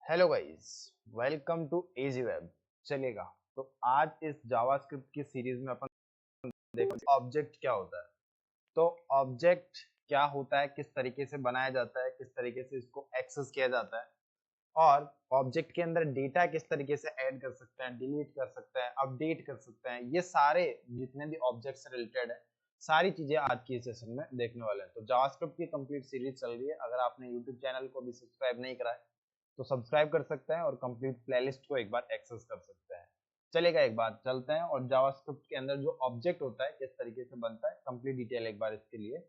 Hello guys, welcome to AG web. चलेगा तो आज इस जावास्क्रिप्ट की सीरीज में अपन देखेंगे ऑब्जेक्ट क्या होता है। तो ऑब्जेक्ट क्या होता है, किस तरीके से बनाया जाता है, किस तरीके से इसको एक्सेस किया जाता है, और ऑब्जेक्ट के अंदर डेटा किस तरीके से ऐड कर सकते हैं, डिलीट कर सकते हैं, अपडेट कर सकते हैं। ये सारे जितने भी ऑब्जेक्ट से रिलेटेड है, सारी चीजें आज की सेशन में देखने वाले हैं। तो जावास्क्रिप्ट की कंप्लीट सीरीज चल रही है। अगर आपने यूट्यूब चैनल को भी सब्सक्राइब नहीं करा है तो सब्सक्राइब कर सकते हैं और कंप्लीट प्लेलिस्ट को एक बार एक्सेस कर सकते हैं। चलेगा, एक बार चलते हैं और जावास्क्रिप्ट के अंदर जो ऑब्जेक्ट होता है किस तरीके से बनता है, कंप्लीट डिटेल एक बार इसके लिए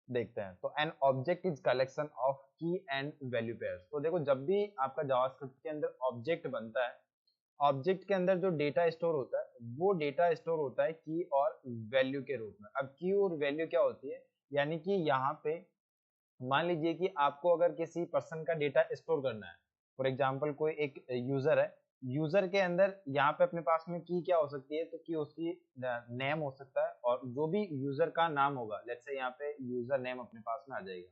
देखते हैं। तो an object is collection of की एंड वैल्यू पेयर्स। तो देखो, जब भी आपका जावास्क्रिप्ट के अंदर ऑब्जेक्ट बनता है, ऑब्जेक्ट के अंदर जो डेटा स्टोर होता है वो डेटा स्टोर होता है की और वैल्यू के रूप में। अब की और वैल्यू क्या होती है, यानी कि यहाँ पे मान लीजिए कि आपको अगर किसी पर्सन का डेटा स्टोर करना है, फॉर एग्जांपल कोई एक यूजर है, यूजर के अंदर यहाँ पे अपने पास में की क्या हो सकती है, तो की उसकी नेम हो सकता है और जो भी यूजर का नाम होगा, लेट्स से यहाँ पे यूजर नेम अपने पास में आ जाएगा।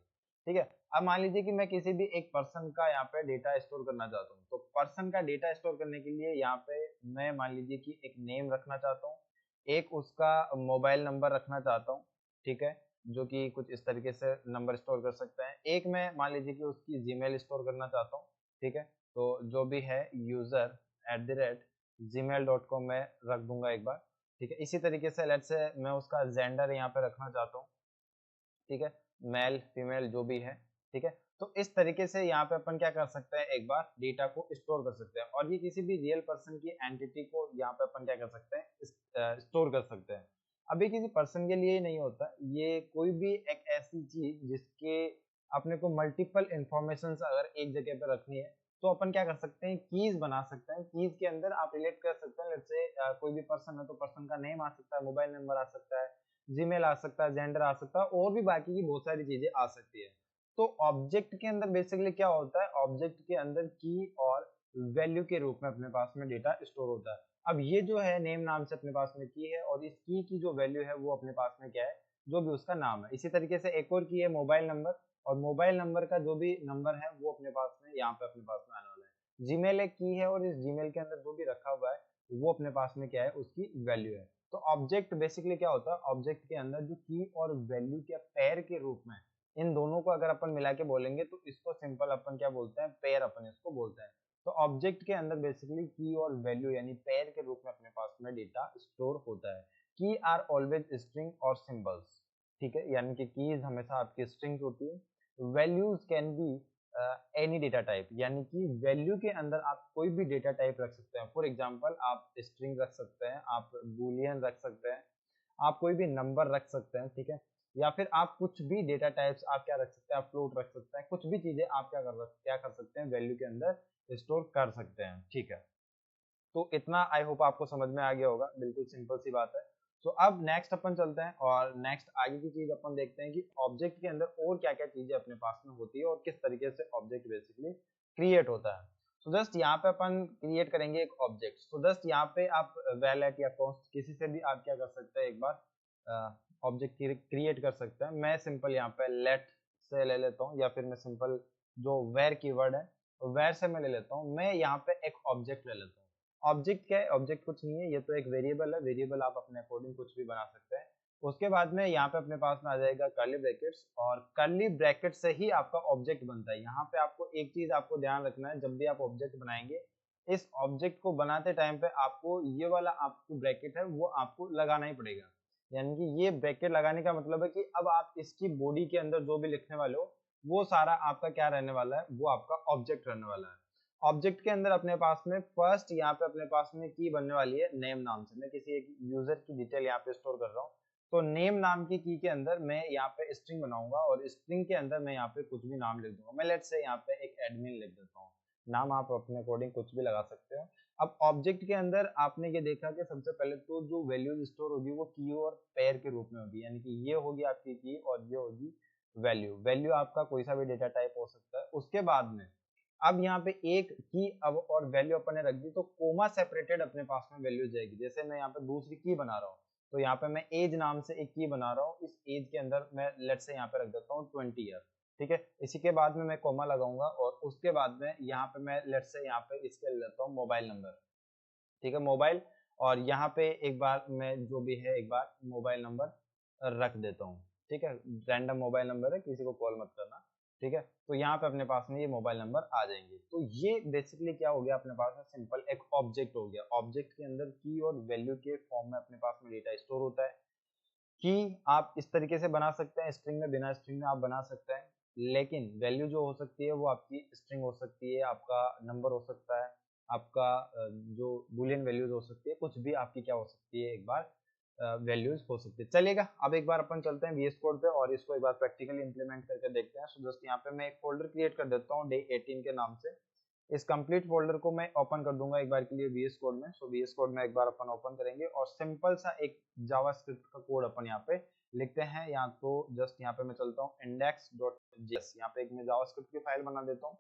ठीक है। अब मान लीजिए कि मैं किसी भी एक पर्सन का यहाँ पे डेटा स्टोर करना चाहता हूँ, तो पर्सन का डेटा स्टोर करने के लिए यहाँ पे मैं मान लीजिए कि एक नेम रखना चाहता हूँ, एक उसका मोबाइल नंबर रखना चाहता हूँ। ठीक है, जो कि कुछ इस तरीके से नंबर स्टोर कर सकते हैं। एक मैं मान लीजिए कि उसकी जीमेल स्टोर करना चाहता हूँ। ठीक है, तो जो भी है user@gmail.com मैं रख दूंगा एक बार। ठीक है, इसी तरीके से लेट्स से मैं उसका जेंडर यहाँ पे रखना चाहता हूँ। ठीक है, मेल फीमेल जो भी है। ठीक है, तो इस तरीके से यहाँ पे अपन क्या कर सकते हैं, एक बार डेटा को स्टोर कर सकते हैं और ये किसी भी रियल पर्सन की एंटिटी को यहाँ पे अपन क्या कर सकते हैं, स्टोर कर सकते हैं। अब ये किसी पर्सन के लिए ही नहीं होता, ये कोई भी एक ऐसी चीज जिसके अपने को मल्टीपल इंफॉर्मेशन अगर एक जगह पे रखनी है, तो अपन क्या कर सकते हैं, कीज बना सकते हैं। कीज के अंदर आप रिलेट कर सकते हैं। लेट्स से कोई भी पर्सन है तो पर्सन का नेम आ सकता है, मोबाइल नंबर आ सकता है, जीमेल आ सकता है, जेंडर आ सकता है और भी बाकी की बहुत सारी चीजें आ सकती है। तो ऑब्जेक्ट के अंदर बेसिकली क्या होता है, ऑब्जेक्ट के अंदर की और वैल्यू के रूप में अपने पास में डेटा स्टोर होता है। अब ये जो है नेम नाम से अपने पास में की है और इस की जो वैल्यू है वो अपने पास में क्या है, जो भी उसका नाम है। इसी तरीके से एक और की है मोबाइल नंबर, और मोबाइल नंबर का जो भी नंबर है वो अपने पास में यहाँ पे अपने पास में आने वाला है। जीमेल एक की है और इस जीमेल के अंदर जो भी रखा हुआ है वो अपने पास में क्या है, उसकी वैल्यू है। तो ऑब्जेक्ट बेसिकली क्या होता है, ऑब्जेक्ट के अंदर जो की और वैल्यू के पेयर के रूप में, इन दोनों को अगर अपन मिला के बोलेंगे तो इसको सिंपल अपन क्या बोलते हैं, पेयर अपन इसको बोलते हैं। तो ऑब्जेक्ट के अंदर बेसिकली की और वैल्यू यानी पेयर के रूप में अपने पास में डेटा स्टोर होता है। की आर ऑलवेज स्ट्रिंग और सिंबल्स। ठीक है, यानी कि कीज हमेशा आपकी स्ट्रिंग्स होती है। Values can be any data type, यानी कि वैल्यू के अंदर आप कोई भी डेटा टाइप रख सकते हैं। फॉर एग्जांपल आप स्ट्रिंग रख सकते हैं, आप बूलियन रख सकते हैं, आप कोई भी नंबर रख सकते हैं। ठीक है, या फिर आप कुछ भी डेटा टाइप्स आप क्या रख सकते हैं, आप फ्लोट रख सकते हैं, कुछ भी चीजें आप क्या कर सकते हैं, वैल्यू के अंदर स्टोर कर सकते हैं। ठीक है, तो इतना आई होप आपको समझ में आ गया होगा, बिल्कुल सिंपल सी बात है। तो अब नेक्स्ट अपन चलते हैं और नेक्स्ट आगे की चीज अपन देखते हैं कि ऑब्जेक्ट के अंदर और क्या क्या चीजें अपने पास में होती है और किस तरीके से ऑब्जेक्ट बेसिकली क्रिएट होता है। सो जस्ट यहाँ पे अपन क्रिएट करेंगे एक ऑब्जेक्ट। सो जस्ट यहाँ पे आप वैलेट या कॉस्ट किसी से भी आप क्या कर सकते हैं, एक बार ऑब्जेक्ट क्रिएट कर सकते हैं। मैं सिंपल यहाँ पे लेट से ले लेता हूँ, या फिर मैं सिंपल जो वेर कीवर्ड है वेर से मैं ले लेता हूँ। मैं यहाँ पे एक ऑब्जेक्ट ले लेता हूँ। ऑब्जेक्ट क्या है, ऑब्जेक्ट कुछ नहीं है, ये तो एक वेरिएबल है। वेरिएबल आप अपने अकॉर्डिंग कुछ भी बना सकते हैं। उसके बाद में यहाँ पे अपने पास में आ जाएगा कर्ली ब्रैकेट्स, और कर्ली ब्रैकेट से ही आपका ऑब्जेक्ट बनता है। यहाँ पे आपको एक चीज आपको ध्यान रखना है, जब भी आप ऑब्जेक्ट बनाएंगे, इस ऑब्जेक्ट को बनाते टाइम पे आपको ये वाला आपको ब्रैकेट है वो आपको लगाना ही पड़ेगा। यानी कि ये ब्रैकेट लगाने का मतलब है कि अब आप इसकी बॉडी के अंदर जो भी लिखने वाले हो वो सारा आपका क्या रहने वाला है, वो आपका ऑब्जेक्ट रहने वाला है। ऑब्जेक्ट के अंदर अपने पास में फर्स्ट यहाँ पे अपने पास में की बनने वाली है नेम नाम से। मैं किसी एक यूजर की डिटेल यहाँ पे स्टोर कर रहा हूँ, तो नेम नाम की के अंदर मैं यहाँ पे स्ट्रिंग बनाऊंगा और स्ट्रिंग के अंदर मैं यहाँ पे कुछ भी नाम लिख दूंगा। मैं लेट्स से यहाँ पे एक एडमिन लिख देता हूँ। नाम आप अपने अकॉर्डिंग कुछ भी लगा सकते हो। अब ऑब्जेक्ट के अंदर आपने ये देखा कि सबसे पहले तो जो वैल्यूज स्टोर होगी वो की और पेयर के रूप में होगी, यानी कि ये होगी आपकी की और ये होगी वैल्यू। वैल्यू आपका कोई सा भी डेटा टाइप हो सकता है। उसके बाद में अब यहाँ पे एक की अब और वैल्यू अपन ने रख दी, तो कोमा सेपरेटेड अपने पास में वैल्यू जाएगी। जैसे मैं यहाँ पे दूसरी की बना रहा हूँ, तो यहाँ पे मैं एज नाम से एक की बना रहा हूँ। इस एज के अंदर मैं लेट से यहाँ पे रख देता हूँ 20 ईयर। ठीक है। इसी के बाद में मैं कोमा लगाऊंगा और उसके बाद में यहाँ पे मैं लेट्स से यहाँ पे इसके लेता हूँ मोबाइल नंबर, ठीक है, मोबाइल, और यहाँ पे एक बार मैं जो भी है एक बार मोबाइल नंबर रख देता हूँ, ठीक है। रैंडम मोबाइल नंबर है, किसी को कॉल मत करना, ठीक है। तो यहाँ पे अपने पास में ये मोबाइल नंबर आ जाएंगे। तो ये बेसिकली क्या हो गया अपने पास में, सिंपल एक ऑब्जेक्ट हो गया। ऑब्जेक्ट के अंदर की और वैल्यू के फॉर्म में अपने पास में डेटा स्टोर होता है। की आप इस तरीके से बना सकते हैं, स्ट्रिंग में, बिना स्ट्रिंग में आप बना सकते हैं, लेकिन वैल्यू जो हो सकती है वो आपकी स्ट्रिंग हो सकती है, आपका नंबर हो सकता है, आपका जो बुलियन वैल्यूज हो सकती है, कुछ भी आपकी क्या हो सकती है एक बार वैल्यूज हो सकती है। चलेगा, अब एक बार अपन चलते हैं VS कोड पे और इसको एक बार प्रैक्टिकली इंप्लीमेंट करके देखते हैं। सो जस्ट यहाँ पे मैं एक फोल्डर क्रिएट कर देता हूँ डे 18 के नाम से। इस कंप्लीट फोल्डर को मैं ओपन कर दूंगा एक बार के लिए VS कोड में। सो VS कोड में एक बार अपन ओपन करेंगे और सिंपल सा एक जावास्क्रिप्ट का कोड अपन यहाँ पे लिखते हैं। या तो जस्ट यहाँ पे मैं चलता हूँ index.js, यहाँ पे एक मैं जावास्क्रिप्ट की फाइल बना देता हूँ।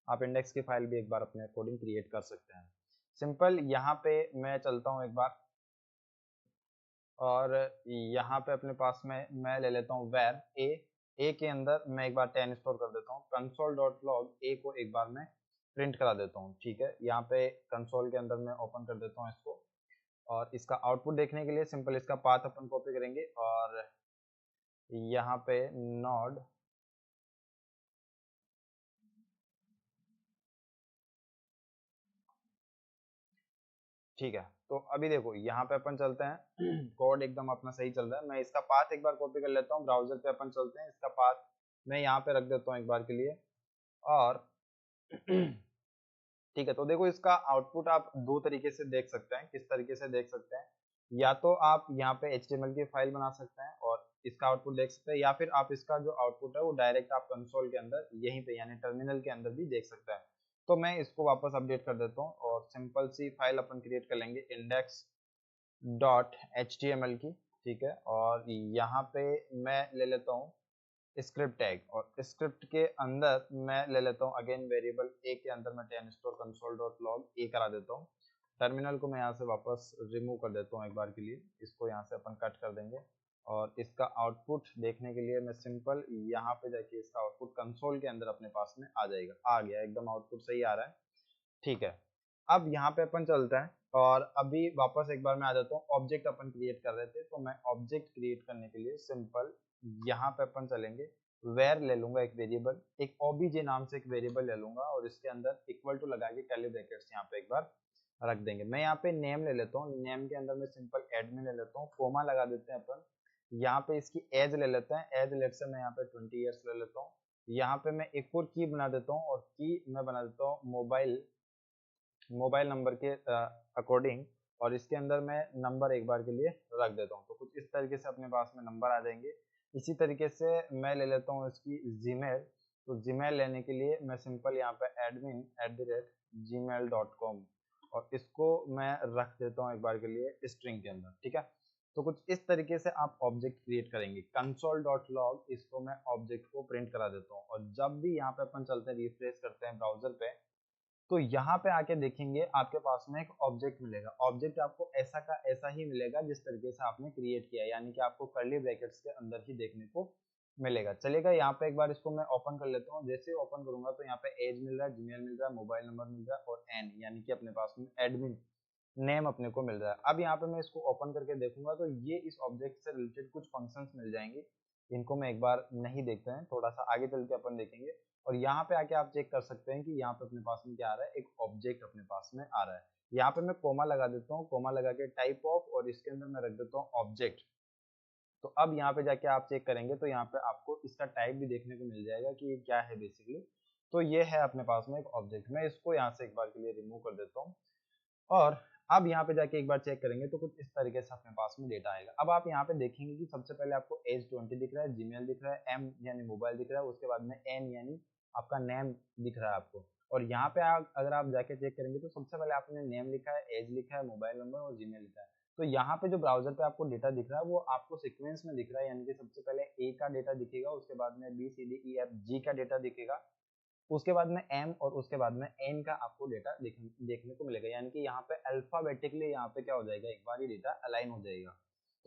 आप इंडेक्स की फाइल भी एक बार अपने कोडिंग क्रिएट कर सकते हैं। सिंपल यहाँ पे मैं चलता हूँ एक बार और यहाँ पे अपने पास में मैं ले लेता हूँ where a के अंदर मैं एक बार 10 स्टोर कर देता हूँ। console.log a को एक बार मैं प्रिंट करा देता हूँ, ठीक है। यहाँ पे कंसोल के अंदर मैं ओपन कर देता हूँ इसको और इसका आउटपुट देखने के लिए सिंपल इसका पाथ अपन कॉपी करेंगे और यहाँ पे नोड, ठीक है। तो अभी देखो यहाँ पे अपन चलते हैं, कोड एकदम अपना सही चल रहा है। मैं इसका पाथ एक बार कॉपी कर लेता हूँ, ब्राउजर पे अपन चलते हैं, इसका पाथ मैं यहाँ पे रख देता हूँ एक बार के लिए और ठीक है। तो देखो इसका आउटपुट आप दो तरीके से देख सकते हैं। किस तरीके से देख सकते हैं, या तो आप यहाँ पे HTML की फाइल बना सकते हैं और इसका आउटपुट देख सकते हैं, या फिर आप इसका जो आउटपुट है वो डायरेक्ट आप कंसोल के अंदर यहीं पे यानी टर्मिनल के अंदर भी देख सकते हैं। तो मैं इसको वापस अपडेट कर देता हूँ और सिंपल सी फाइल अपन क्रिएट कर लेंगे index.html की, ठीक है। और यहाँ पे मैं ले लेता हूँ स्क्रिप्ट टैग और स्क्रिप्ट के अंदर मैं ले लेता हूँ अगेन वेरिएबल a के अंदर मैं 10 स्टोर console.log a करा देता हूँ। टर्मिनल को मैं यहाँ से वापस रिमूव कर देता हूँ एक बार के लिए, इसको यहाँ से अपन कट कर देंगे और इसका आउटपुट देखने के लिए मैं सिंपल यहाँ पे जाके इसका आउटपुट कंसोल के अंदर अपने पास में आ जाएगा। आ गया, एकदम आउटपुट सही आ रहा है, ठीक है। अब यहाँ पे अपन चलते हैं और अभी वापस एक बार मैं आ जाता हूँ। ऑब्जेक्ट अपन क्रिएट कर रहे थे, तो मैं ऑब्जेक्ट क्रिएट करने के लिए सिंपल यहाँ पे अपन चलेंगे, वेयर ले लूंगा एक वेरिएबल, एक obj नाम से एक वेरिएबल ले लूंगा और इसके अंदर इक्वल टू लगा के कर्ली ब्रैकेट्स यहाँ पे एक बार रख देंगे। मैं यहाँ पे नेम ले लेता हूँ, नेम के अंदर मैं सिंपल एडमिन ले लेता हूँ, कोमा लगा देते हैं अपन। यहाँ पे इसकी एज ले लेते हैं, एज लेट से मैं यहाँ पे 20 ईयर्स ले लेता हूँ। यहाँ पे मैं एक और की बना देता हूँ और की मैं बना देता हूँ मोबाइल नंबर के अकॉर्डिंग, और इसके अंदर मैं नंबर एक बार के लिए रख देता हूँ। तो कुछ इस तरीके से अपने पास में नंबर आ जाएंगे। इसी तरीके से मैं ले लेता हूँ इसकी जीमेल, तो जीमेल लेने के लिए मैं सिंपल यहाँ पे admin@gmail.com और इसको मैं रख देता हूँ एक बार के लिए स्ट्रिंग के अंदर, ठीक है। तो कुछ इस तरीके से आप ऑब्जेक्ट क्रिएट करेंगे। console.log इसको मैं ऑब्जेक्ट को प्रिंट करा देता हूँ और जब भी यहाँ पे अपन चलते हैं रिफ्रेश करते हैं ब्राउजर पे, तो यहाँ पे आके देखेंगे आपके पास में एक ऑब्जेक्ट मिलेगा। ऑब्जेक्ट आपको ऐसा का ऐसा ही मिलेगा जिस तरीके से आपने क्रिएट किया है, यानी कि आपको कर्ली ब्रैकेट्स के अंदर ही देखने को मिलेगा। चलेगा, यहाँ पे एक बार इसको मैं ओपन कर लेता हूँ। जैसे ही ओपन करूंगा तो यहाँ पे एज मिल रहा है, जीमेल मिल रहा है, मोबाइल नंबर मिल रहा है और एन यानी कि अपने पास में एडमिन नेम अपने को मिल रहा है। अब यहाँ पे मैं इसको ओपन करके देखूंगा तो ये इस ऑब्जेक्ट से रिलेटेड कुछ फंक्शंस मिल जाएंगे। इनको मैं एक बार नहीं देखते हैं, थोड़ा सा आगे चल के अपन देखेंगे। और यहाँ पे आके आप चेक कर सकते हैं कि यहाँ पे अपने पास में क्या आ रहा है, एक ऑब्जेक्ट अपने पास में आ रहा है। यहाँ पे मैं कोमा लगा देता हूँ, कोमा लगा के टाइप ऑफ और इसके अंदर मैं रख देता हूँ ऑब्जेक्ट। तो अब यहाँ पे जाके आप चेक करेंगे तो यहाँ पे आपको इसका टाइप भी देखने को मिल जाएगा कि ये क्या है बेसिकली। तो ये है अपने पास में एक ऑब्जेक्ट। मैं इसको यहाँ से एक बार के लिए रिमूव कर देता हूँ और अब यहाँ पे जाके एक बार चेक करेंगे तो कुछ इस तरीके से अपने पास में डेटा आएगा। अब आप यहाँ पे देखेंगे कि सबसे पहले आपको एज 20 दिख रहा है, जीमेल दिख रहा है, एम यानी मोबाइल दिख रहा है, उसके बाद में एन यानी आपका नेम दिख रहा है आपको। और यहाँ पे अगर आप जाके चेक करेंगे तो सबसे पहले आपने नेम लिखा है, एज लिखा है, मोबाइल नंबर और जीमेल लिखा है। तो यहाँ पे जो ब्राउजर पे आपको डेटा दिख रहा है वो आपको सिक्वेंस में दिख रहा है, यानी कि सबसे पहले ए का डेटा दिखेगा, उसके बाद में B C D E F G का डेटा दिखेगा, उसके बाद में एम और उसके बाद में एन का आपको डेटा देखने को मिलेगा। यानी कि यहाँ पे अल्फाबेटिकली यहाँ पे क्या हो जाएगा, एक बार ये डेटा अलाइन हो जाएगा।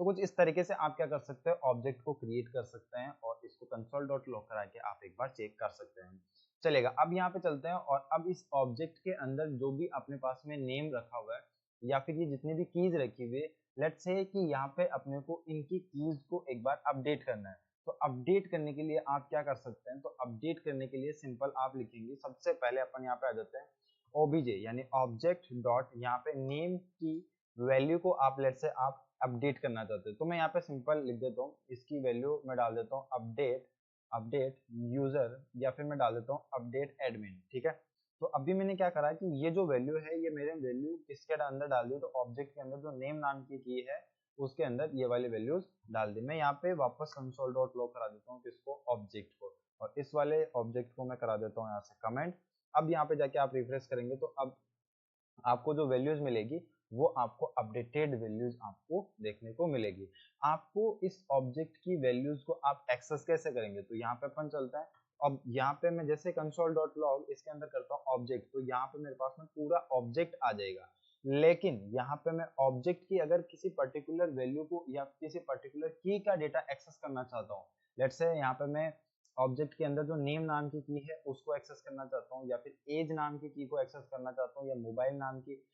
तो कुछ इस तरीके से आप क्या कर सकते हैं, ऑब्जेक्ट को क्रिएट कर सकते हैं और इसको console.log करा के आप एक बार चेक कर सकते हैं। चलेगा, अब यहाँ पे चलते हैं और अब इस ऑब्जेक्ट के अंदर जो भी अपने पास में नेम रखा हुआ है या फिर ये जितनी भी कीज रखी हुई है, लेट्स से कि यहाँ पे अपने को इनकी कीज को एक बार अपडेट करना है। तो अपडेट करने के लिए आप क्या कर सकते हैं, तो अपडेट करने के लिए सिंपल आप लिखेंगे, सबसे पहले अपन यहाँ पे आ जाते हैं ओबीजे यानी ऑब्जेक्ट डॉट यहाँ पे नेम की वैल्यू को आप लेट से आप अपडेट करना चाहते हैं। तो मैं यहाँ पे सिंपल लिख देता हूँ, इसकी वैल्यू मैं डाल देता हूँ अपडेट यूजर या फिर मैं डाल देता हूँ अपडेट एडमिन। ठीक है, तो अभी मैंने क्या करा कि ये जो वैल्यू है ये मेरे वैल्यू किसके अंदर डाल दी, तो ऑब्जेक्ट के अंदर जो नेम नाम की है उसके अंदर ये वाली वैल्यूज डाल दी। मैं यहाँ पे वापस console.log करा देता हूँ किसको, ऑब्जेक्ट को, और इस वाले ऑब्जेक्ट को मैं करा देता हूँ यहाँ से कमेंट। अब यहाँ पे जाके आप रिफ्रेश करेंगे तो अब आपको जो वैल्यूज मिलेगी वो आपको अपडेटेड वैल्यूज आपको देखने को मिलेगी। आपको इस ऑब्जेक्ट की वैल्यूज को आप एक्सेस कैसे करेंगे, तो यहाँ पे अपन चलता है। अब यहाँ पे मैं जैसे console.log इसके अंदर करता हूँ ऑब्जेक्ट, तो यहाँ पे मेरे पास में पूरा ऑब्जेक्ट आ जाएगा। लेकिन यहाँ पे मैं ऑब्जेक्ट की अगर किसी पर्टिकुलर वैल्यू को या किसी पर्टिकुलर की का डेटा एक्सेस करना चाहता हूँ, लेट्स से यहाँ पे मैं ऑब्जेक्ट के अंदर जो नेम नाम की है उसको एक्सेस करना चाहता हूँ, या फिर एज नाम की को एक्सेस करना चाहता हूँ, या मोबाइल नाम की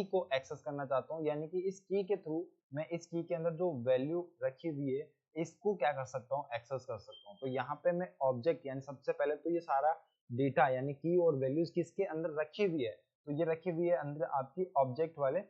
को एक्सेस करना चाहता हूँ, यानी कि इस की के थ्रू मैं इस की के अंदर जो वैल्यू रखी हुई है इसको क्या कर सकता हूँ, एक्सेस कर सकता हूँ। तो यहाँ पे मैं ऑब्जेक्ट यानी सबसे पहले तो ये सारा डेटा यानी की और वैल्यूज किसके अंदर रखी हुई है, तो ये रखी हुई है अंदर आपकी ऑब्जेक्ट वाले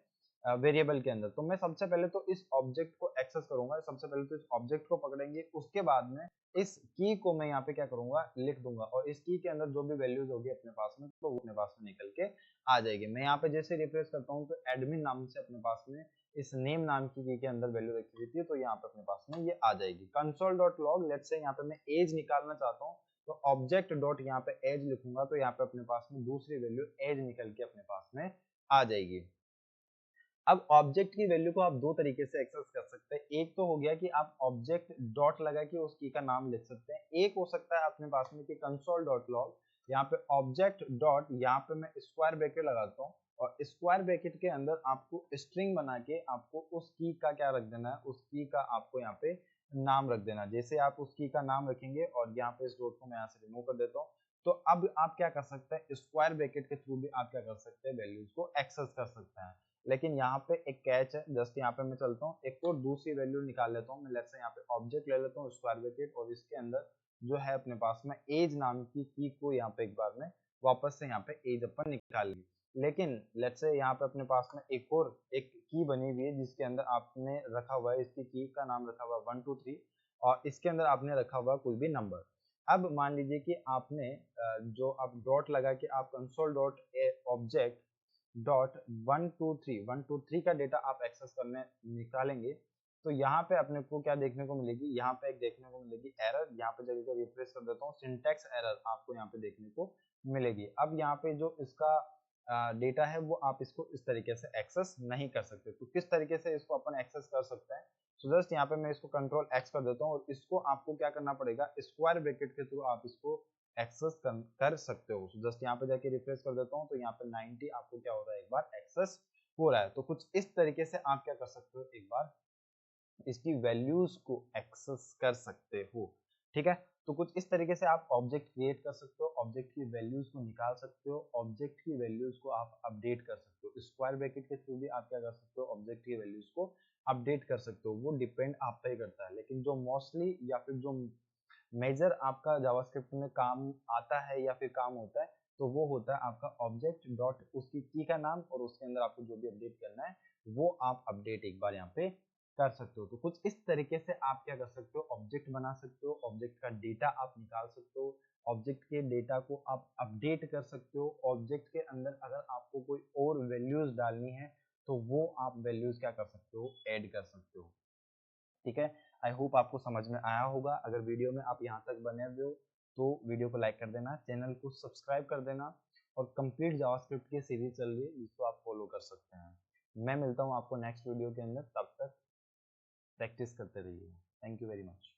वेरिएबल के अंदर। तो मैं सबसे पहले तो इस ऑब्जेक्ट को एक्सेस करूंगा, सबसे पहले तो इस ऑब्जेक्ट को पकड़ेंगे, उसके बाद में इस की को मैं यहाँ पे क्या करूंगा, लिख दूंगा, और इस की के अंदर जो भी वैल्यूज होगी अपने पास में तो वो अपने पास में निकल के आ जाएगी। मैं यहाँ पे जैसे रिप्लेस करता हूँ तो एडमिन नाम से अपने पास में इस नेम नाम की के अंदर वैल्यू रखी हुई थी, तो यहाँ पे अपने पास में ये आ जाएगी। console.log लेट्स से यहाँ पे मैं एज निकालना चाहता हूँ, तो ऑब्जेक्ट डॉट यहाँ पे एज लिखूंगा, तो यहाँ पे अपने पास में दूसरी वैल्यू एज निकल के अपने पास में आ जाएगी। अब ऑब्जेक्ट की वैल्यू को आप दो तरीके से एक्सेस कर सकते हैं। एक तो हो गया कि आप ऑब्जेक्ट डॉट लगा के उस की का नाम लिख सकते हैं, एक हो सकता है अपने पास में कि console.log यहाँ पे ऑब्जेक्ट डॉट यहाँ पे मैं स्क्वायर ब्रैकेट लगाता हूँ, और स्क्वायर ब्रैकेट के अंदर आपको स्ट्रिंग बना के आपको उस की का क्या रख देना है, उस की का आपको यहाँ पे नाम रख देना। जैसे आप उस की का नाम रखेंगे और यहाँ पे इस डॉट को मैं यहाँ से रिमूव कर देता हूँ, तो अब आप क्या कर सकते हैं, स्क्वायर ब्रैकेट के थ्रू भी आप क्या कर सकते हैं, वैल्यूज को एक्सेस कर सकते हैं। लेकिन यहाँ पे एक कैच है, जस्ट यहाँ पे मैं चलता हूँ एक और दूसरी वैल्यू निकाल लेता हूँ। मैं लेट्स से यहाँ पे ऑब्जेक्ट ले लेता हूँ स्क्वायर ब्रैकेट, और इसके अंदर जो है अपने पास में एज नाम की को यहाँ पे एक बार में वापस से यहाँ पे एज अपन निकाल ली। लेकिन लेट्स से यहाँ पे अपने पास में एक और एक की बनी हुई है जिसके अंदर आपने रखा हुआ है, इसकी की का नाम रखा हुआ है 1 2 3, और इसके अंदर आपने रखा हुआ कोई भी नंबर। अब मान लीजिए कि आपने जो आप डॉट लगा के आप कंसोल डॉट ऑब्जेक्ट डॉट 1 2 3 का डेटा आप एक्सेस करने निकालेंगे, तो यहाँ पे अपने को क्या देखने को मिलेगी, यहाँ पे एक देखने को मिलेगी एरर। यहाँ पे जगह रिफ्रेश कर देता हूँ, सिंटैक्स एरर आपको यहाँ पे देखने को मिलेगी। अब यहाँ पे जो इसका डेटा है वो आप इसको इस तरीके से एक्सेस नहीं कर सकते। तो किस तरीके से इसको अपन एक्सेस कर सकते हैं, तो जस्ट यहाँ पे मैं इसको कंट्रोल एक्स कर देता हूँ, और इसको आपको क्या करना पड़ेगा, स्क्वायर ब्रैकेट के थ्रू आप इसको एक्सेस कर सकते हो। जस्ट यहाँ पे जाके रिफ्रेश कर देता हूँ, तो यहाँ पे 90 आपको क्या हो रहा है, एक बार एक्सेस हो रहा है। तो कुछ इस तरीके से आप क्या कर सकते हो, एक बार इसकी वैल्यूज को एक्सेस कर सकते हो। ठीक है, तो कुछ इस तरीके से आप ऑब्जेक्ट क्रिएट कर सकते हो, ऑब्जेक्ट की वैल्यूज को निकाल सकते हो, ऑब्जेक्ट की वैल्यूज को आप अपडेट कर सकते हो। स्क्वायर ब्रैकेट के थ्रू भी आप क्या कर सकते हो, ऑब्जेक्ट की वैल्यूज को अपडेट कर सकते हो। वो डिपेंड आप पे करता है, लेकिन जो मोस्टली या फिर जो मेजर आपका जावास्क्रिप्ट में काम आता है या फिर काम होता है, तो वो होता है आपका ऑब्जेक्ट डॉट उसकी की का नाम, और उसके अंदर आपको जो भी अपडेट करना है वो आप अपडेट एक बार यहाँ पे कर सकते हो। तो कुछ इस तरीके से आप क्या कर सकते हो, ऑब्जेक्ट बना सकते हो, ऑब्जेक्ट का डेटा आप निकाल सकते हो, ऑब्जेक्ट के डेटा को आप अपडेट कर सकते हो। ऑब्जेक्ट के अंदर अगर आपको कोई और वैल्यूज डालनी है तो वो आप वैल्यूज क्या कर सकते हो, ऐड कर सकते हो। ठीक है, आई होप आपको समझ में आया होगा। अगर वीडियो में आप यहाँ तक बने हुए हो तो वीडियो को लाइक कर देना, चैनल को सब्सक्राइब कर देना, और कंप्लीट जावास्क्रिप्ट की सीरीज चल रही है जिसको आप फॉलो कर सकते हैं। मैं मिलता हूँ आपको नेक्स्ट वीडियो के अंदर, तब तक प्रैक्टिस करते रहिए। Thank you very much.